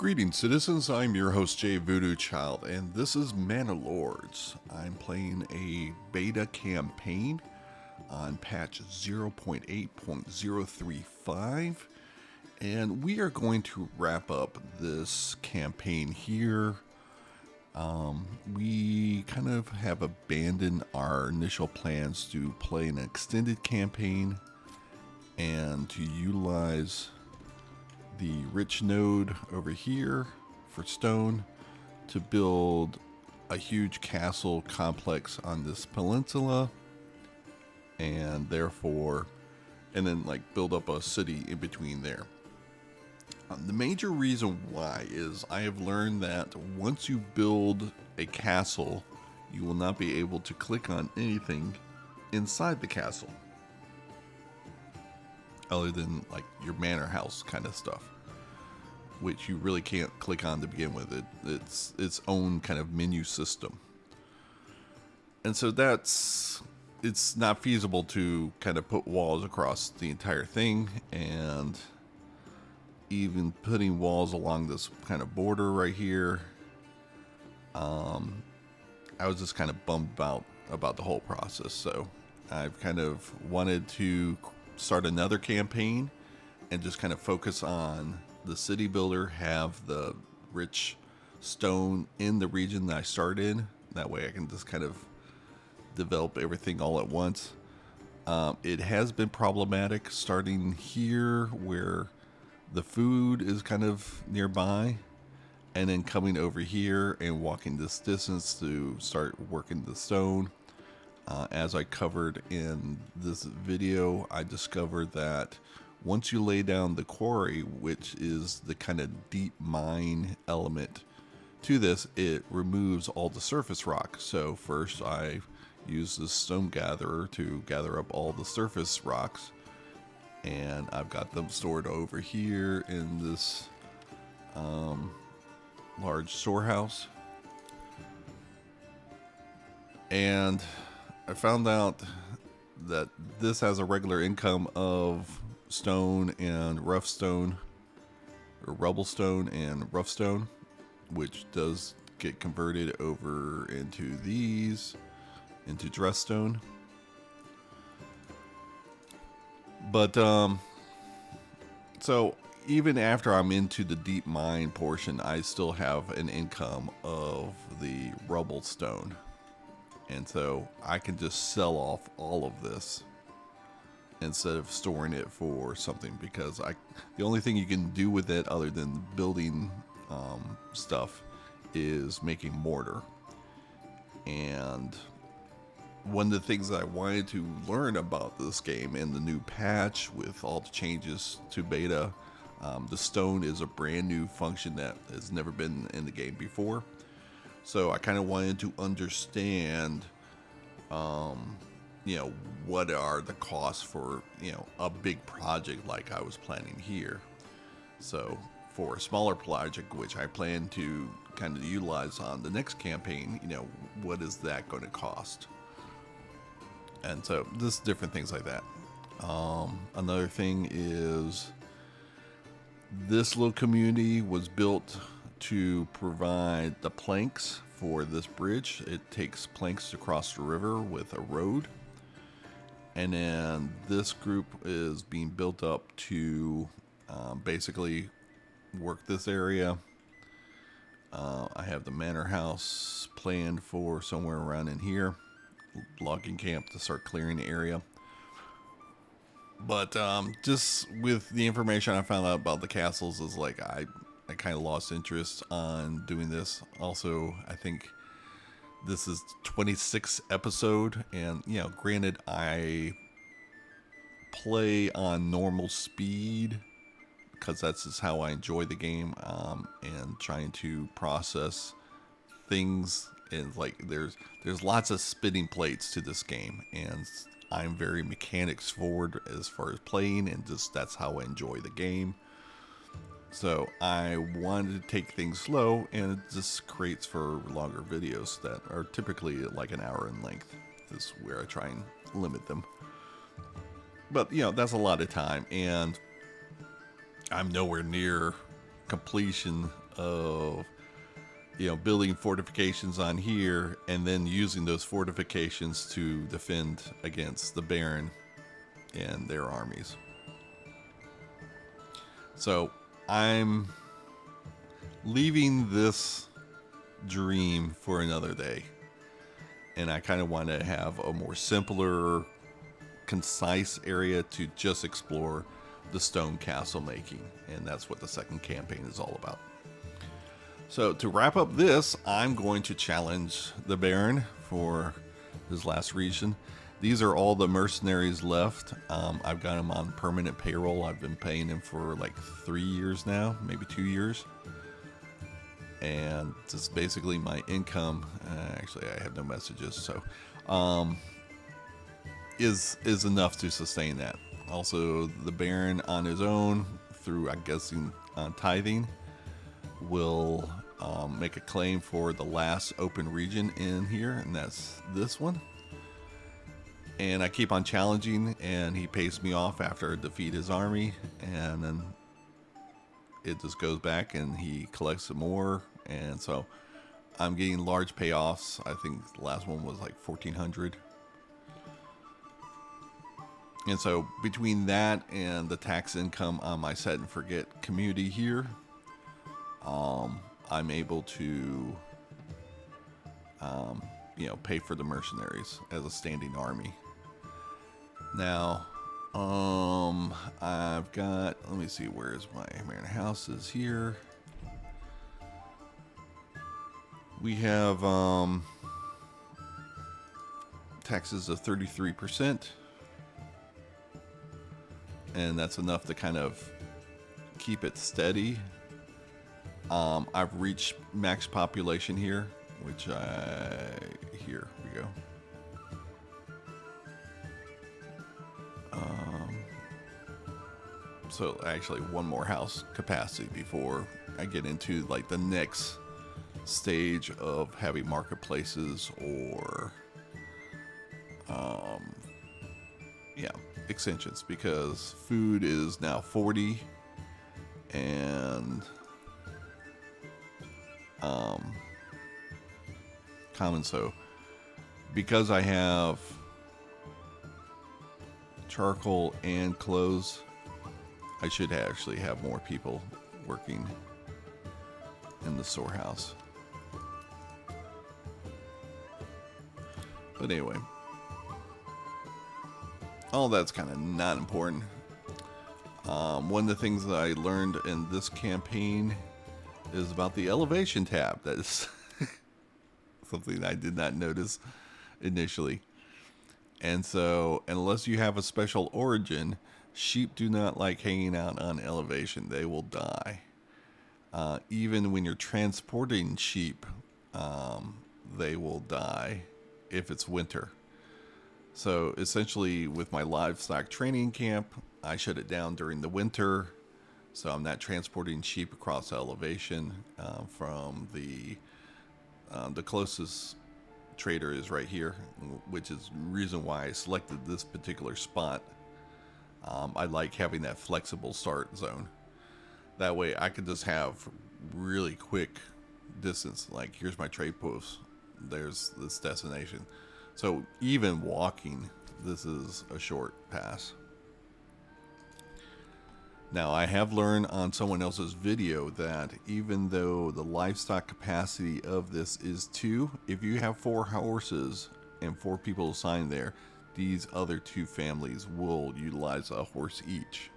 Greetings, citizens. I'm your host, Jay Voodoo Child, and this is Manor Lords. I'm playing a beta campaign on patch 0.8.035, and we are going to wrap up this campaign here. We kind of have abandoned our initial plans to play an extended campaign and to utilize the rich node over here for stone to build a huge castle complex on this peninsula, and then build up a city in between there. The major reason why is I have learned that once you build a castle, you will not be able to click on anything inside the castle other than like your manor house kind of stuff, which you really can't click on to begin with. It's its own kind of menu system. And so it's not feasible to kind of put walls across the entire thing, and even putting walls along this kind of border right here, I was just kind of bummed about the whole process. So I've kind of wanted to start another campaign and just kind of focus on the city builder, have the rich stone in the region that I start in. That way I can just kind of develop everything all at once. It has been problematic starting here where the food is kind of nearby, and then coming over here and walking this distance to start working the stone. As I covered in this video, I discovered that once you lay down the quarry, which is the kind of deep mine element to this, it removes all the surface rock. So first I use this stone gatherer to gather up all the surface rocks, and I've got them stored over here in this large storehouse. And I found out that this has a regular income of stone and rough stone, or rubble stone and rough stone, which does get converted over into dress stone. But so even after I'm into the deep mine portion, I still have an income of the rubble stone, and so I can just sell off all of this instead of storing it for something, because the only thing you can do with it other than building stuff is making mortar. And one of the things that I wanted to learn about this game in the new patch with all the changes to beta, the stone is a brand new function that has never been in the game before. So I kind of wanted to understand what are the costs for, a big project like I was planning here. So for a smaller project, which I plan to kind of utilize on the next campaign, what is that going to cost? And so just different things like that. Another thing is this little community was built to provide the planks for this bridge. It takes planks to cross the river with a road. And then this group is being built up to basically work this area. I have the manor house planned for somewhere around in here, logging camp to start clearing the area. But just with the information I found out about the castles, is like I kind of lost interest on doing this. Also, I think this is 26th episode, and granted, I play on normal speed because that's just how I enjoy the game, and trying to process things. And like there's lots of spinning plates to this game, and I'm very mechanics forward as far as playing, and just that's how I enjoy the game. So I wanted to take things slow, and it just creates for longer videos that are typically like an hour in length. This is where I try and limit them. But that's a lot of time, and I'm nowhere near completion of, building fortifications on here and then using those fortifications to defend against the Baron and their armies. So I'm leaving this dream for another day. And I kind of want to have a more simpler, concise area to just explore the stone castle making. And that's what the second campaign is all about. So to wrap up this, I'm going to challenge the Baron for his last region. These are all the mercenaries left. I've got them on permanent payroll. I've been paying them for like 3 years now, maybe 2 years. And it's basically my income. Actually, I have no messages, so is enough to sustain that. Also, the Baron on his own, through I'm guessing tithing, will make a claim for the last open region in here, and that's this one. And I keep on challenging, and he pays me off after I defeat his army, and then it just goes back, and he collects some more, and so I'm getting large payoffs. I think the last one was like 1,400. And so between that and the tax income on my set and forget community here, I'm able to, pay for the mercenaries as a standing army. Now, I've got, let me see, where's my Manor house is here. We have, taxes of 33%. And that's enough to kind of keep it steady. I've reached max population here, which here we go. So actually one more house capacity before I get into like the next stage of having marketplaces or extensions, because food is now 40 and common. So because I have charcoal and clothes, I should actually have more people working in the storehouse. But anyway, all that's kind of not important. One of the things that I learned in this campaign is about the elevation tab. That is something I did not notice initially. And so, unless you have a special origin, sheep do not like hanging out on elevation. They will die. Even when you're transporting sheep, they will die if it's winter. So essentially, with my livestock training camp, I shut it down during the winter. So I'm not transporting sheep across elevation. From the closest trader is right here, which is the reason why I selected this particular spot. I like having that flexible start zone. That way I could just have really quick distance. Like, here's my trade post. There's this destination. So even walking, this is a short pass. Now, I have learned on someone else's video that even though the livestock capacity of this is 2, if you have 4 horses and 4 people assigned there, these other 2 families will utilize a horse each.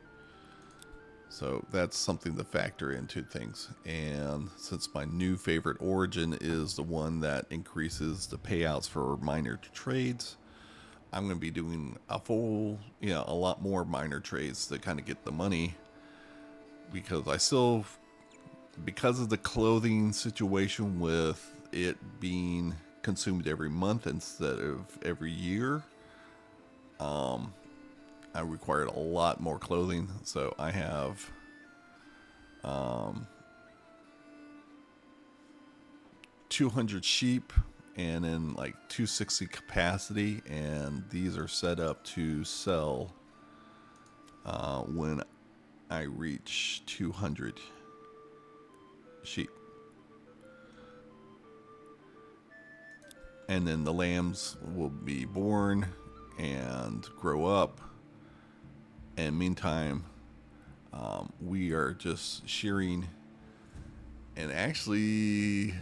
So that's something to factor into things. And since my new favorite origin is the one that increases the payouts for minor trades, I'm going to be doing a lot more minor trades to kind of get the money. Because because of the clothing situation with it being consumed every month instead of every year, I required a lot more clothing. So I have 200 sheep and then like 260 capacity, and these are set up to sell when I reach 200. sheep. And then the lambs will be born and grow up. And meantime, we are just shearing. And actually,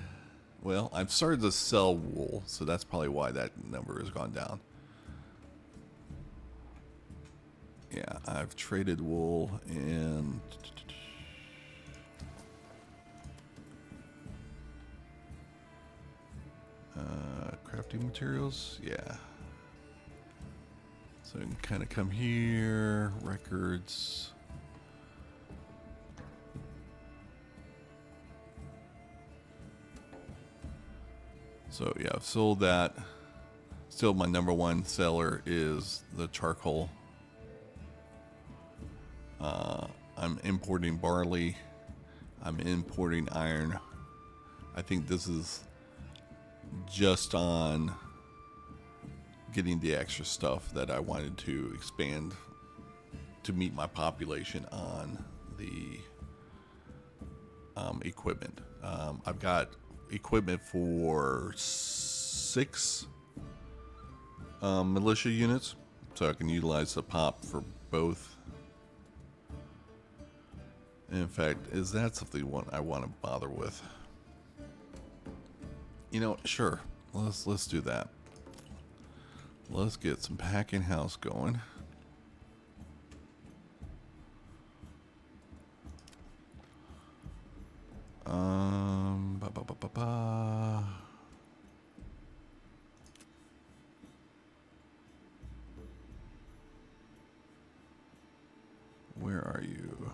well, I've started to sell wool, so that's probably why that number has gone down. Yeah, I've traded wool and crafting materials. Yeah. So you can kind of come here, records. So yeah, I've sold that. Still, my number one seller is the charcoal. I'm importing barley. I'm importing iron. I think this is just on getting the extra stuff that I wanted to expand to meet my population on the equipment. I've got equipment for 6 militia units, so I can utilize the pop for both. In fact, is that something I want to bother with? You know, sure. Let's do that. Let's get some packing house going. Ba ba ba ba ba. Where are you?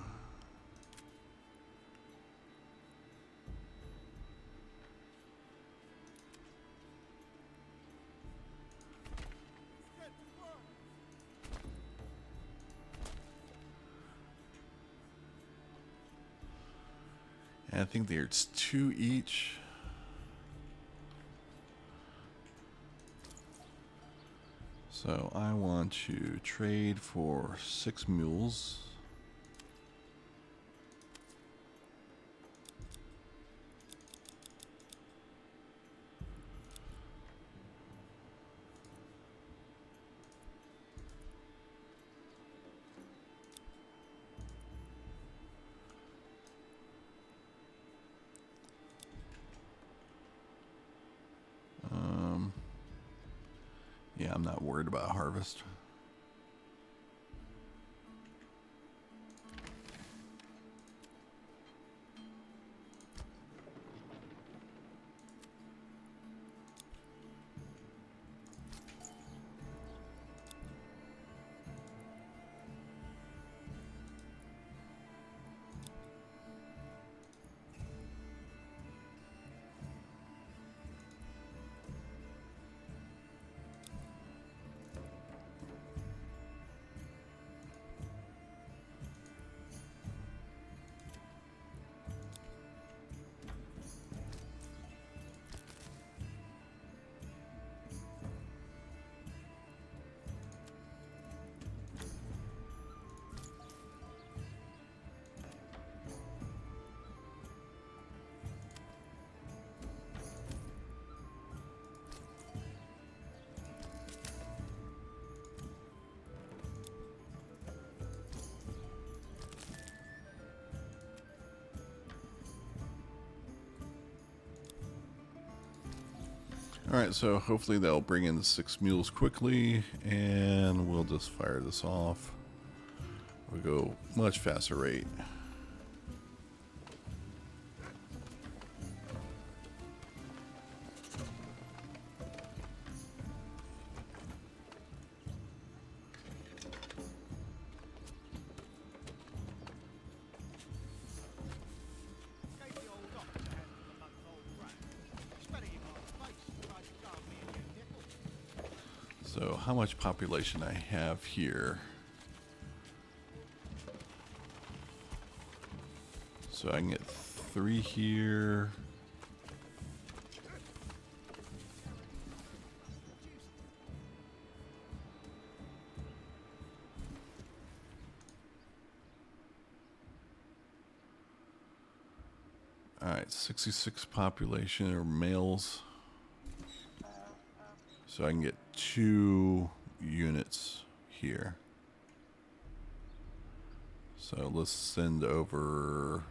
And I think there's 2 each. So I want to trade for 6 mules. Yeah, I'm not worried about harvest. Alright, so hopefully they'll bring in the 6 mules quickly, and we'll just fire this off. We'll go much faster rate. So how much population I have here? So I can get 3 here. Alright, 66 population or males. So I can get 2 units here. So let's send over.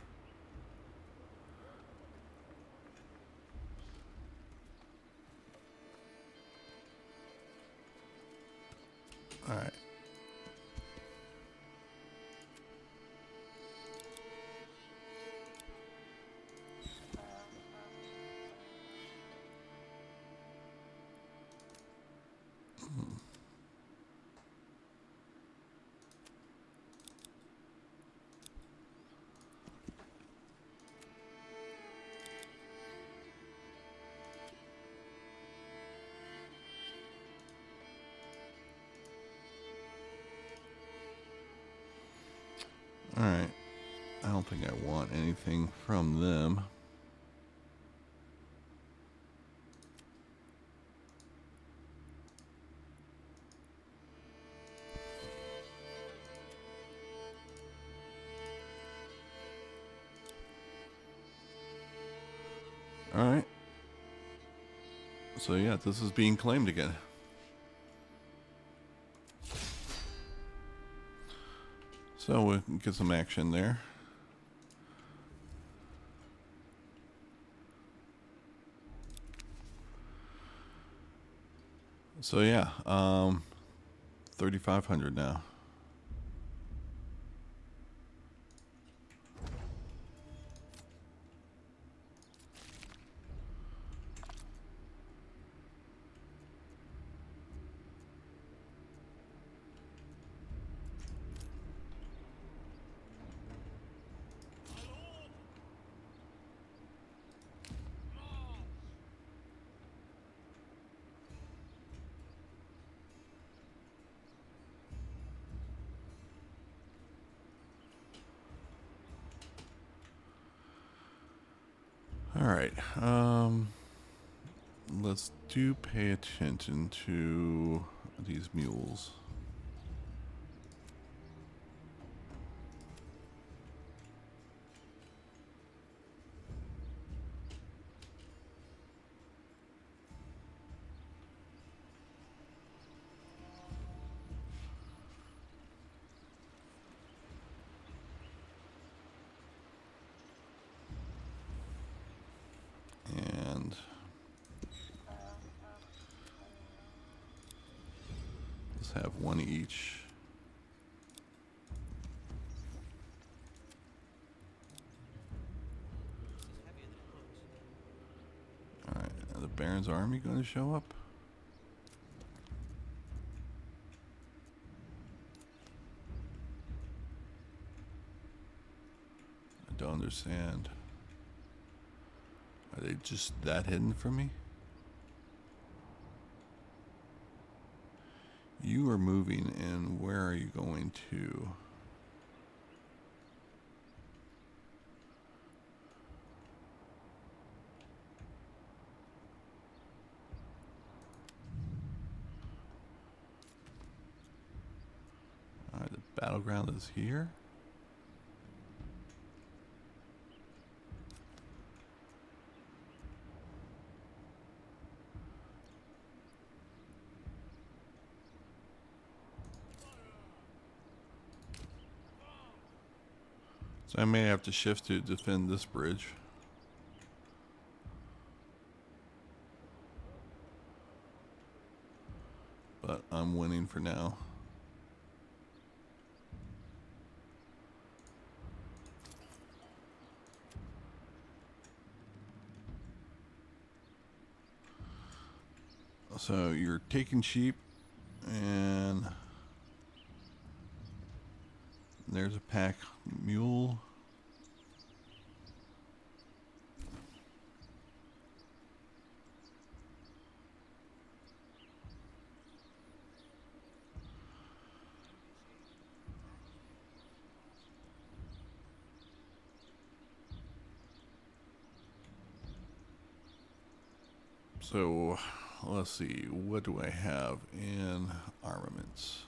Alright. Alright. I don't think I want anything from them. Alright. So yeah, this is being claimed again. So we can get some action there. So yeah, 3,500 now. All right. Let's do pay attention to these mules. And let's have one each. All right, are the Baron's army going to show up? I don't understand. Are they just that hidden from me? You are moving, and where are you going to? Alright, the battleground is here. So I may have to shift to defend this bridge. But I'm winning for now. So you're taking sheep, and there's a pack mule. So let's see, what do I have in armaments?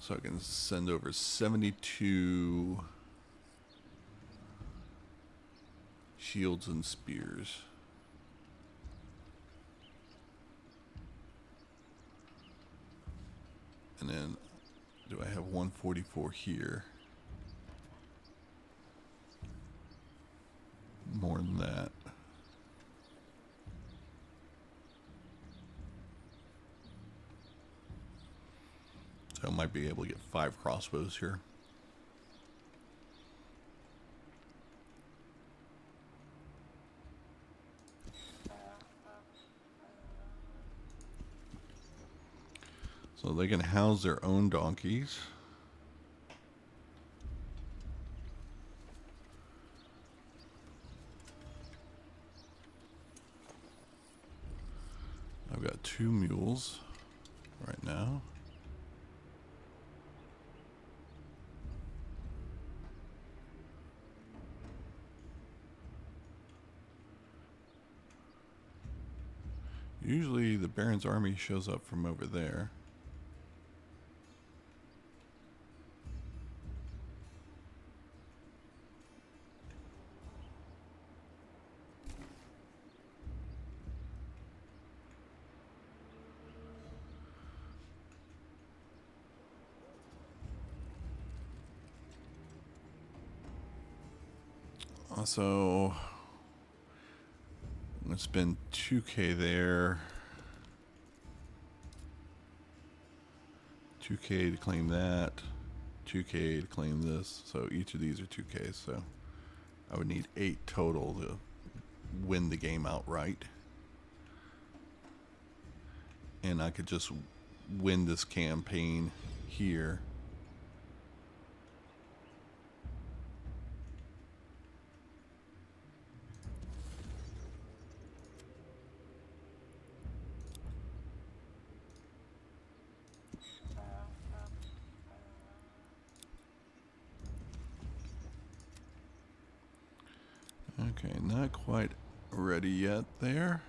So I can send over 72 shields and spears. And then, do I have 144 here? More than that. So I might be able to get 5 crossbows here. So they can house their own donkeys. I've got 2 mules right now. Usually the Baron's army shows up from over there. So I'm going to spend 2K there. 2K to claim that. 2K to claim this. So each of these are 2K. So I would need 8 total to win the game outright. And I could just win this campaign here. Okay, not quite ready yet there.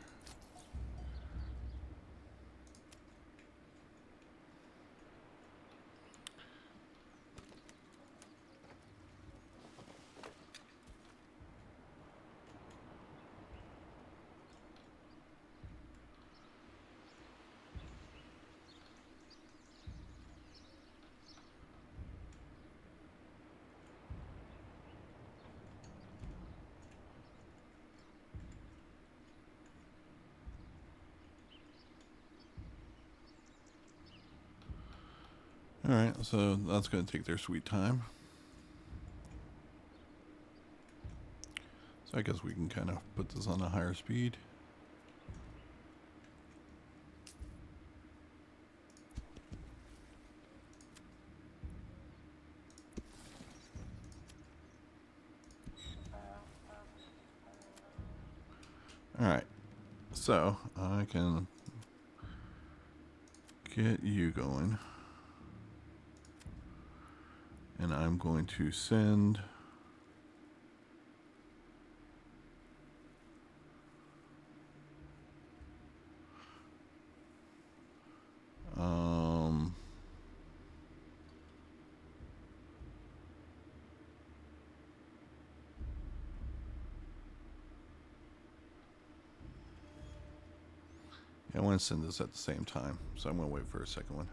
Alright, so that's going to take their sweet time. So I guess we can kind of put this on a higher speed. Alright, so I can get you going. And I'm going to send I want to send this at the same time, so I'm going to wait for a second one.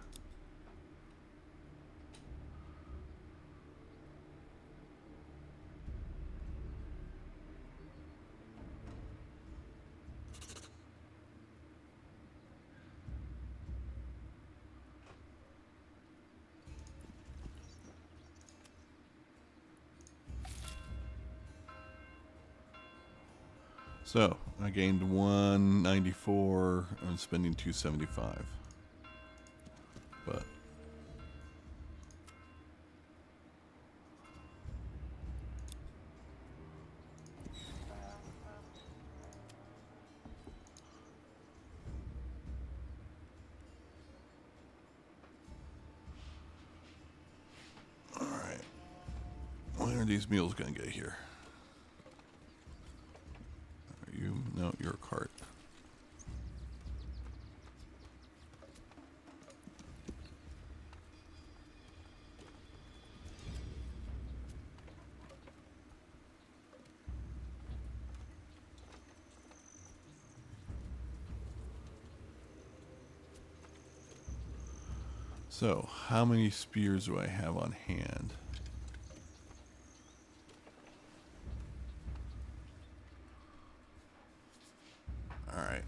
So I gained 194. I'm spending 275. But all right, when are these mules gonna get here? Are you? No, you're a cart. So, how many spears do I have on hand? Alright,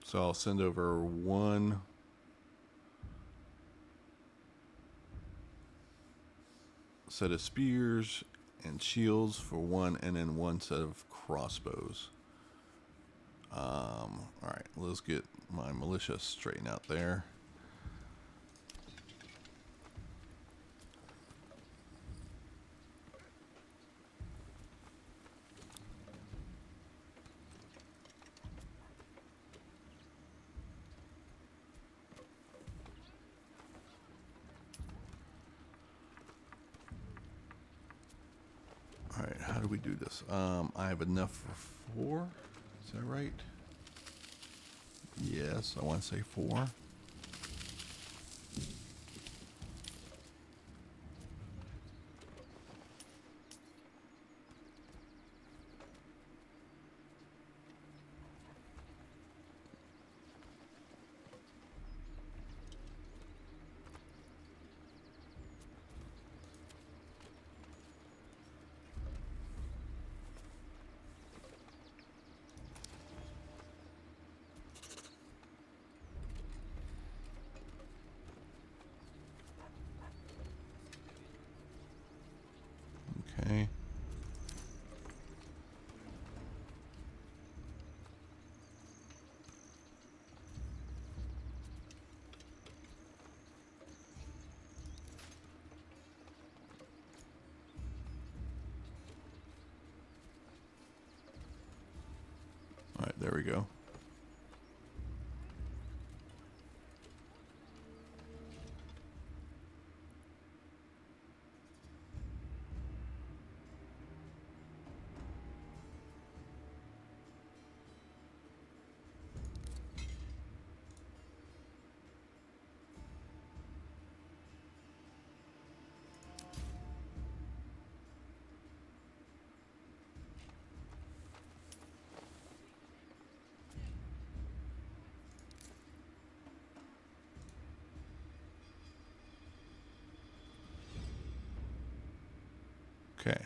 so I'll send over one set of spears and shields for one, and then one set of crossbows. Alright, let's get my militia straightened out there. Alright, how do we do this? I have enough for 4. Is that right? Yes, I want to say 4. Okay. Alright, there we go. Okay,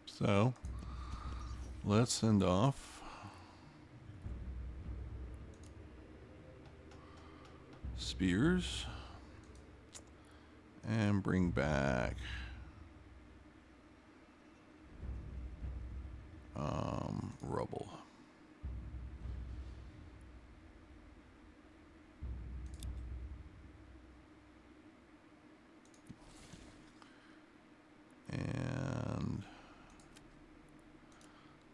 so let's send off spears and bring back rubble. And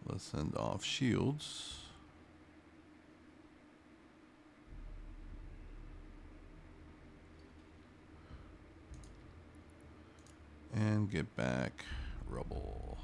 let's send off shields. And get back rubble.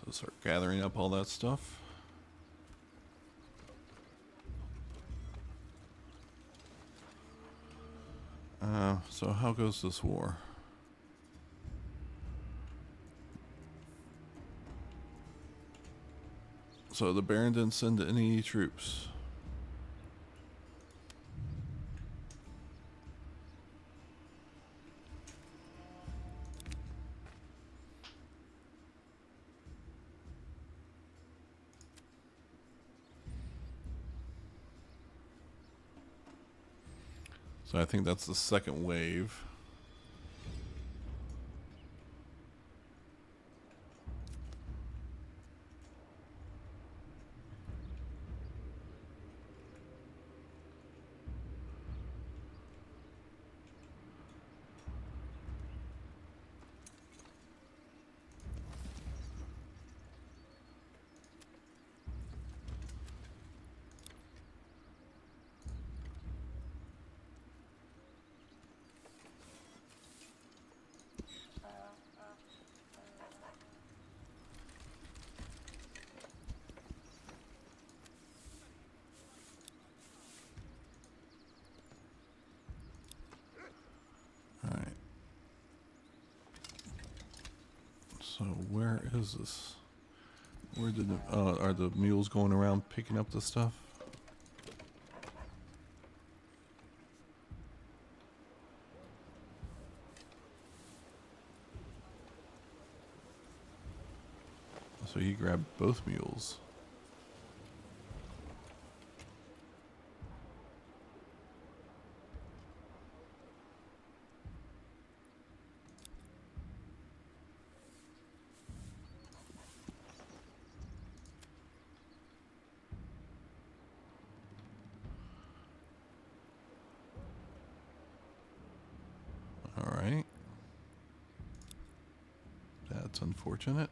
So start gathering up all that stuff. So how goes this war? So the Baron didn't send any troops. So I think that's the second wave. So where is this? Where did are the mules going around picking up the stuff? So he grabbed both mules. All right. That's unfortunate.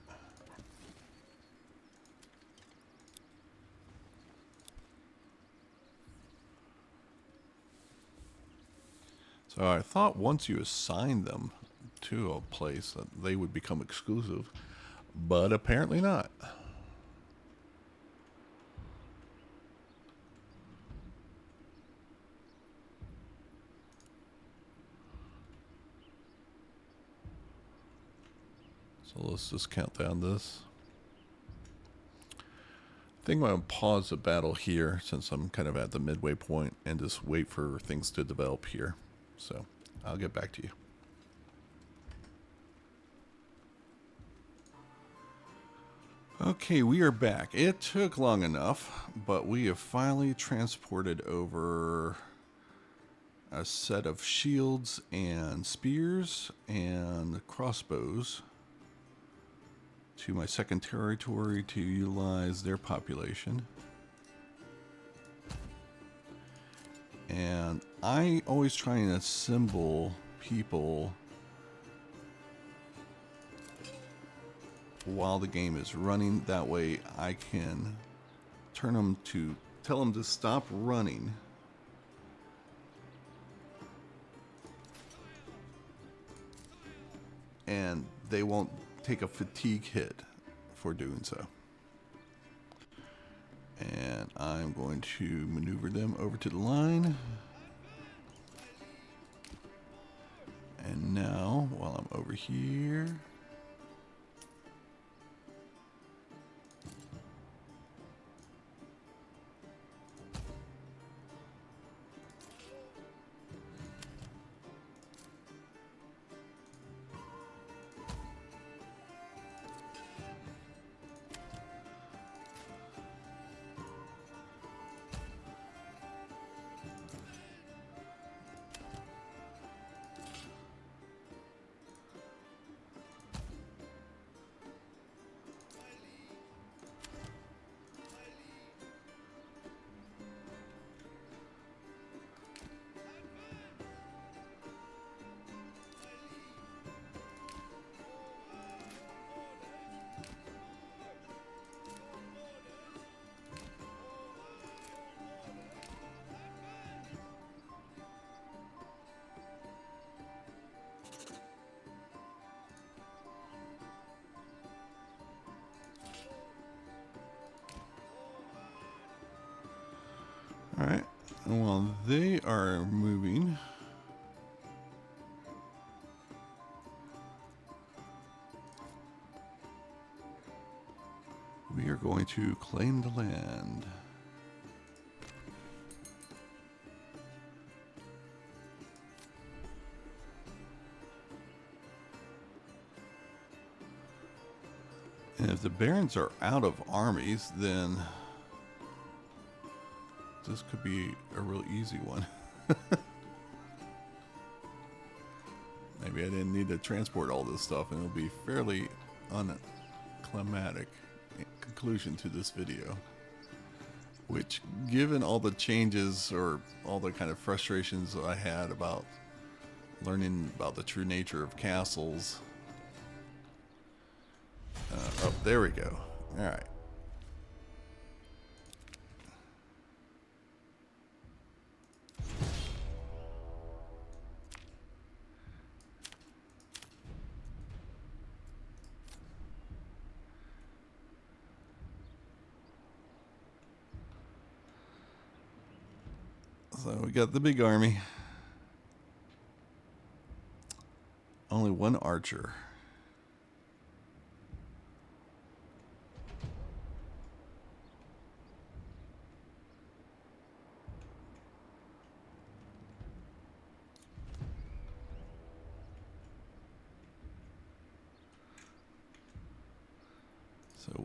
So I thought once you assign them to a place that they would become exclusive, but apparently not. So let's just count down this. I think I'm going to pause the battle here since I'm kind of at the midway point and just wait for things to develop here. So I'll get back to you. Okay, we are back. It took long enough, but we have finally transported over a set of shields and spears and crossbows to my second territory to utilize their population. And I always try and assemble people while the game is running. That way I can tell them to stop running. And they won't take a fatigue hit for doing so. And I'm going to maneuver them over to the line. And now, while I'm over here, all right. And while they are moving, we are going to claim the land. And if the barons are out of armies, then this could be a real easy one. Maybe I didn't need to transport all this stuff, and it'll be fairly unclimatic conclusion to this video. Which, given all the changes or all the kind of frustrations I had about learning about the true nature of castles. Oh, there we go. All right. So we got the big army. Only one archer.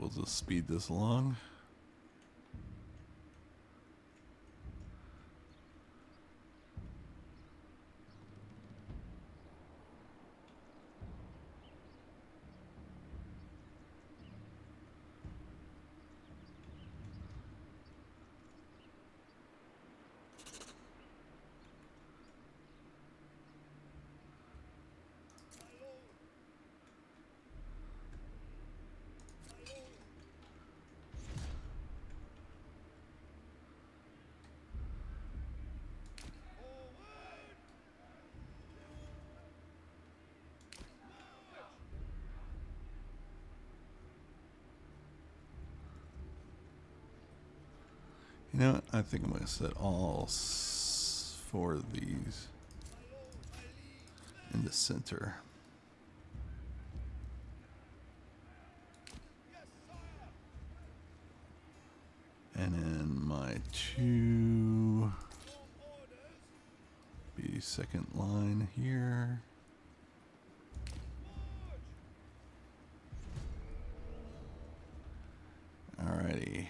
we'll just speed this along. You know what? I think I'm going to set all 4 of these in the center. And then my 2 be second line here. Alrighty.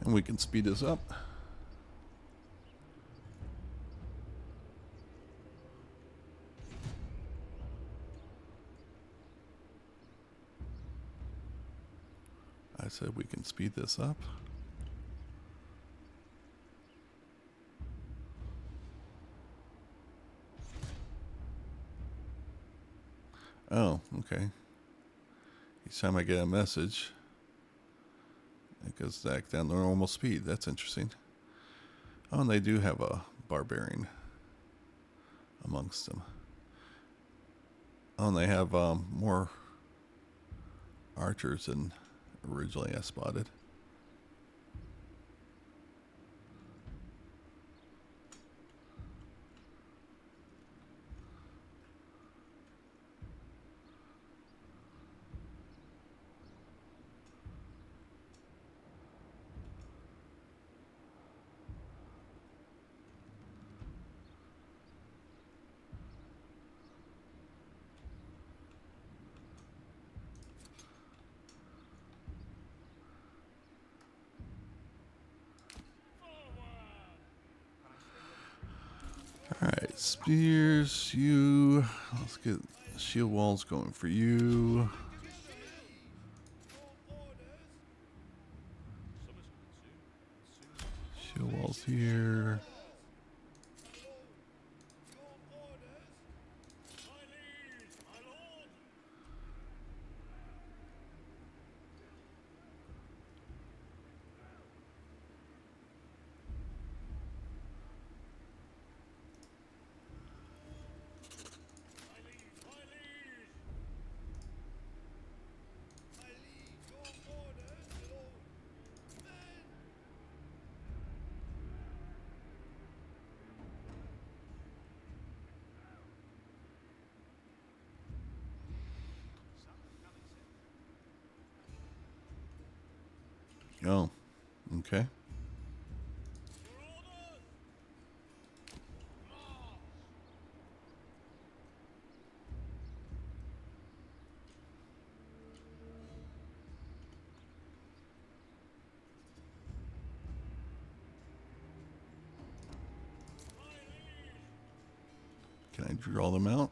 And we can speed this up. I said we can speed this up. Oh, okay. Each time I get a message, it goes back down to normal speed. That's interesting. Oh, and they do have a barbarian amongst them. Oh, and they have more archers than originally I spotted. Alright, spears, you. Let's get shield walls going for you. Shield walls here. Oh, okay. Can I draw them out?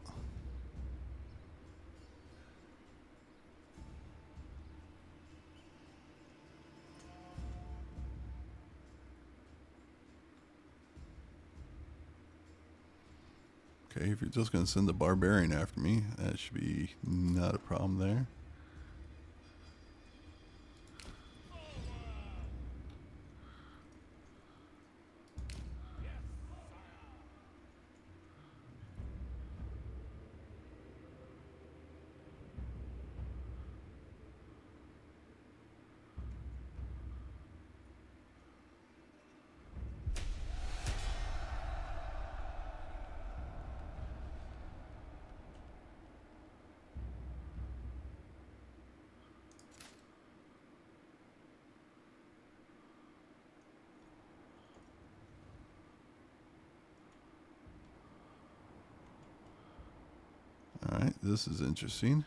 Okay, if you're just going to send the barbarian after me, that should be not a problem there. Alright, this is interesting.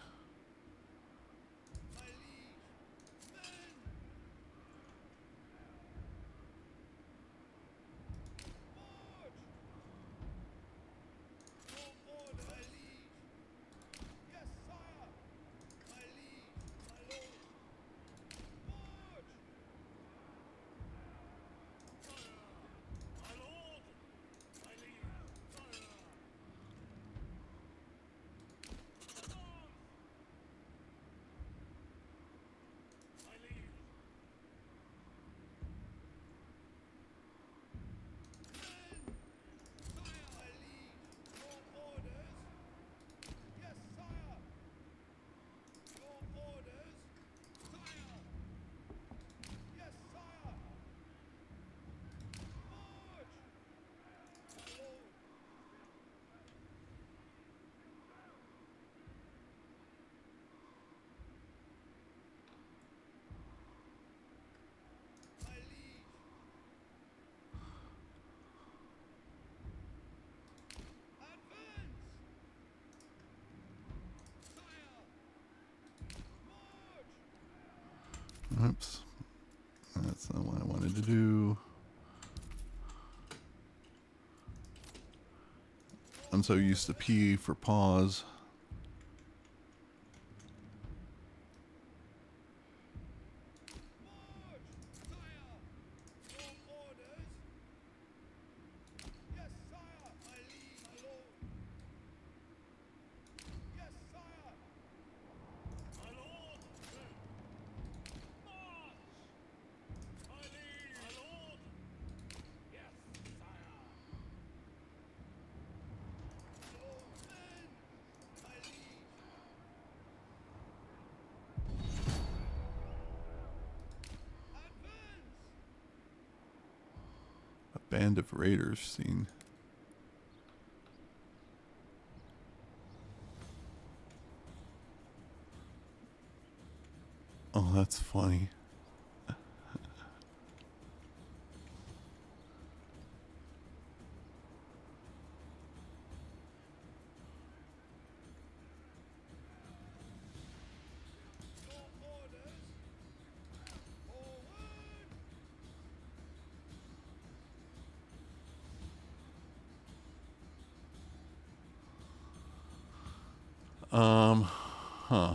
Oops. That's not what I wanted to do. I'm so used to P for pause. A band of raiders seen. Oh, that's funny. Huh.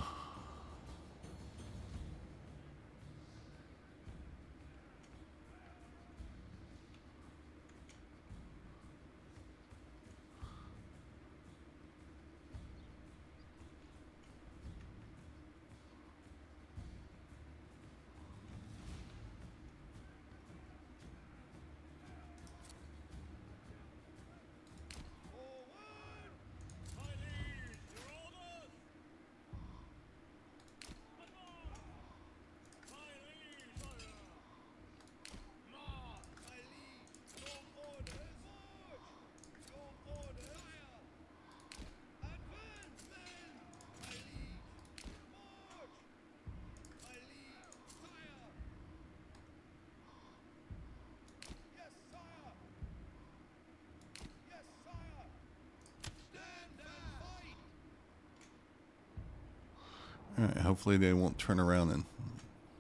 Alright, hopefully they won't turn around and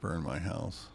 burn my house.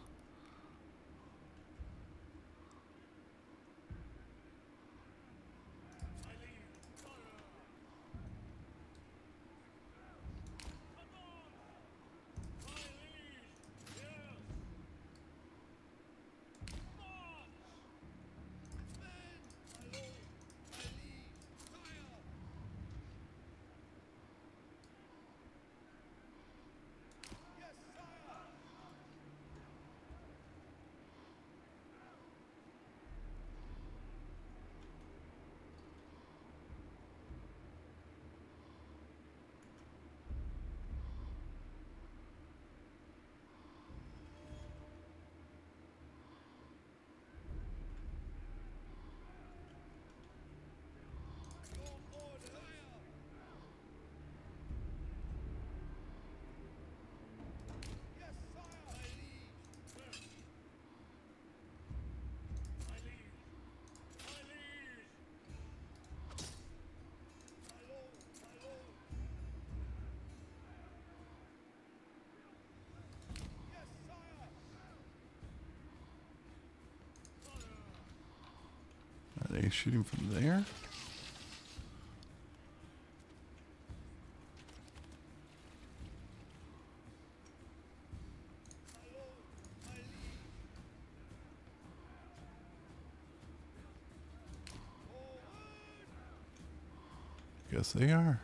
shooting from there? Guess they are.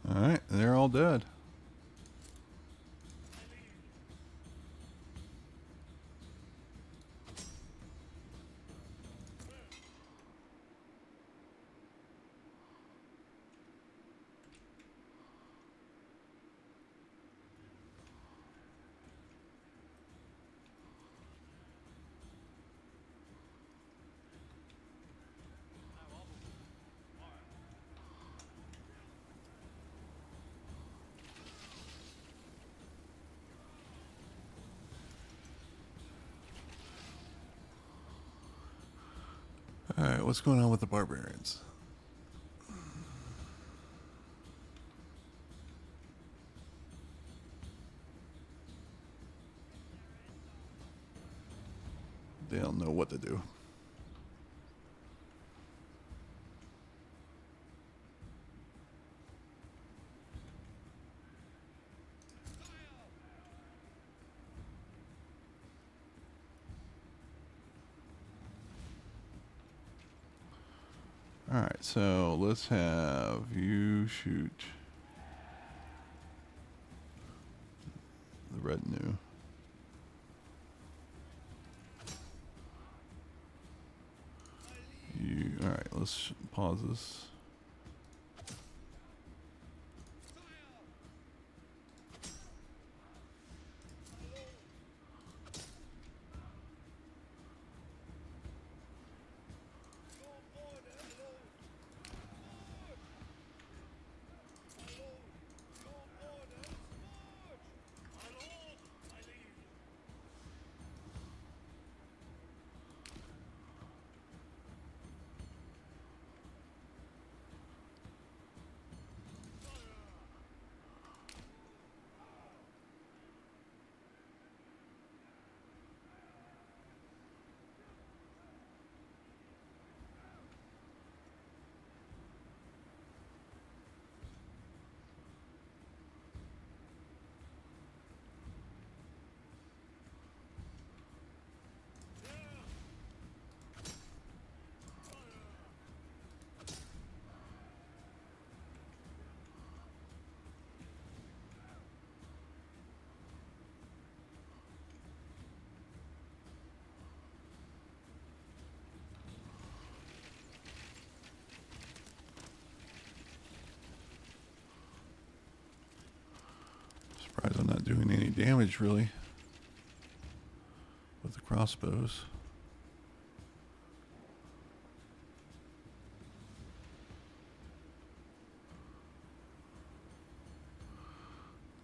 Alright, they're all dead. Alright, what's going on with the barbarians? They don't know what to do. Alright, so let's have you shoot the retinue. Alright, let's pause this. Surprised I'm not doing any damage really with the crossbows.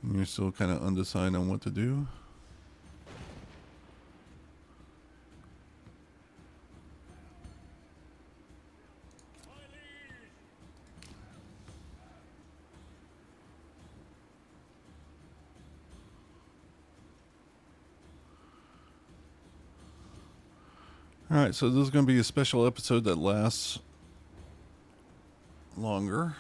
And you're still kind of undecided on what to do. Alright, so this is going to be a special episode that lasts longer.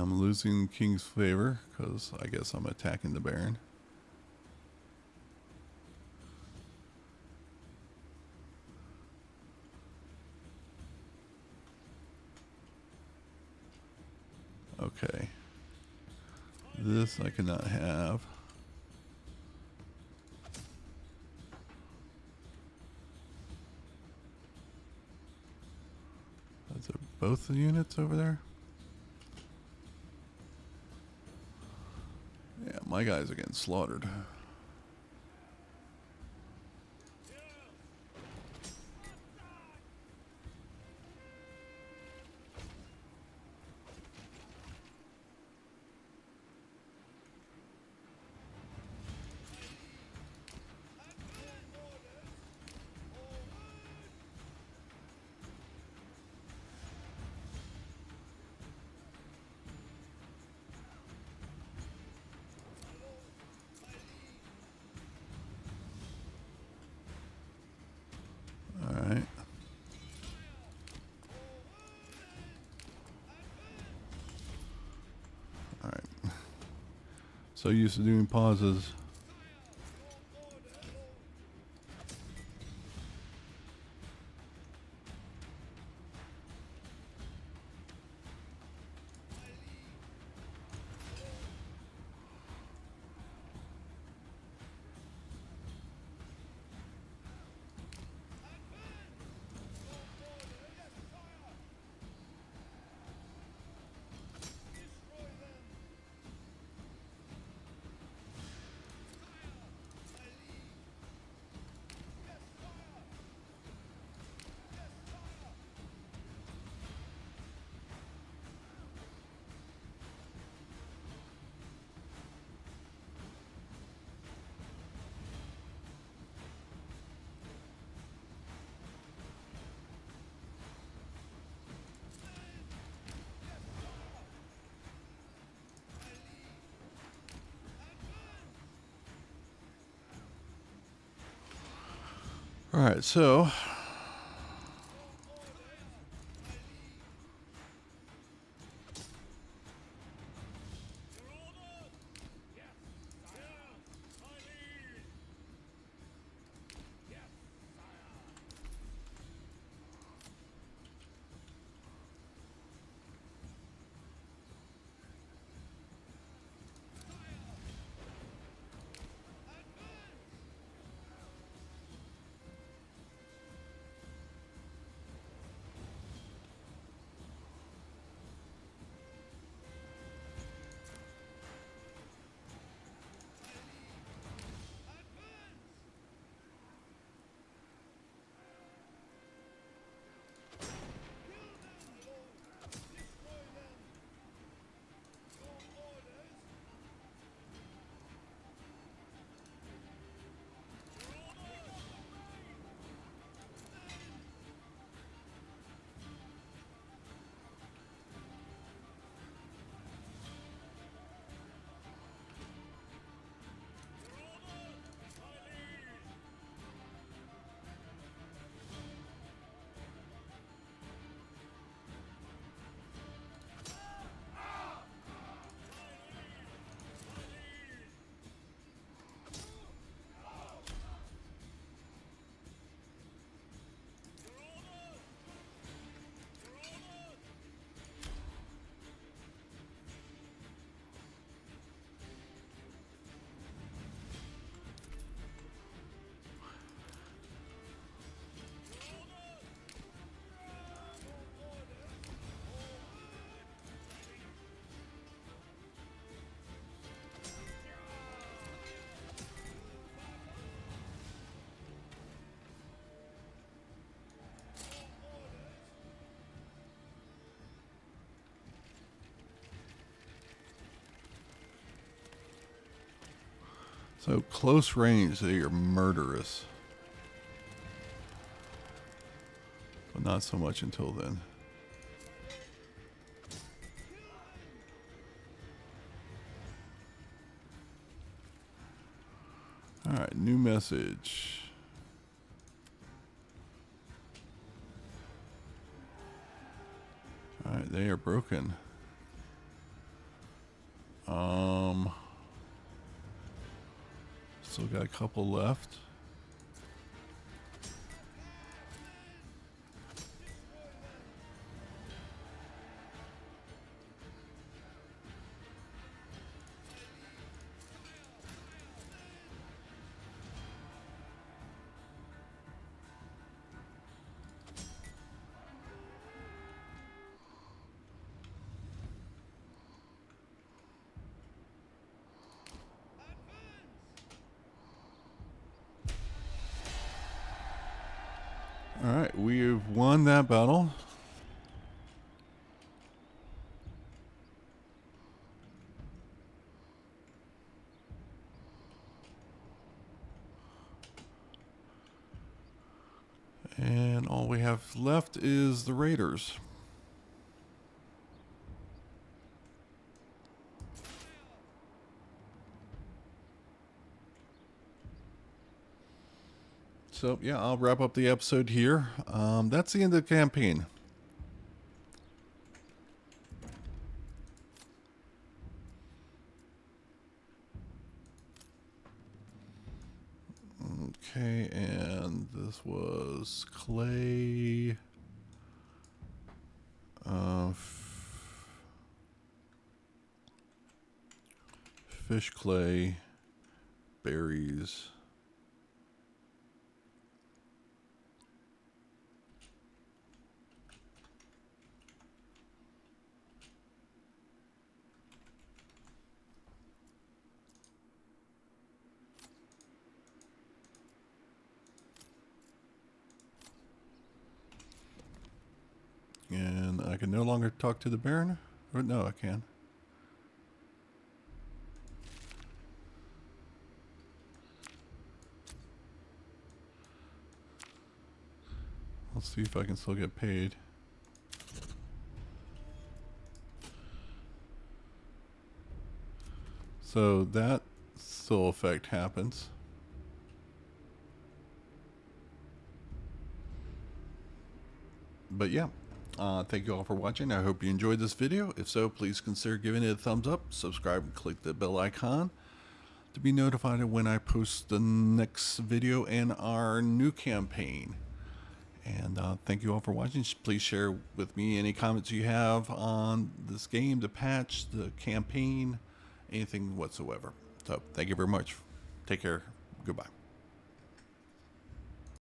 I'm losing King's favor because I guess I'm attacking the Baron. Okay. This I cannot have. Is it both the units over there? Yeah, my guys are getting slaughtered. Alright. Alright. So used to doing pauses. Alright, so close range, they are murderous. But not so much until then. Alright, new message. Alright, they are broken. Um, Still got a couple left. All right, we've won that battle. And all we have left is the Raiders. So, yeah, I'll wrap up the episode here. That's the end of the campaign. Okay, and this was clay. Fish clay, berries. And I can no longer talk to the Baron? Or no, I can. Let's see if I can still get paid. So that still effect happens. But yeah, thank you all for watching. I hope you enjoyed this video. If so, please consider giving it a thumbs up, subscribe, and click the bell icon to be notified of when I post the next video in our new campaign. And thank you all for watching. Please share with me any comments you have on this game, the patch, the campaign, anything whatsoever. So thank you very much. Take care. Goodbye.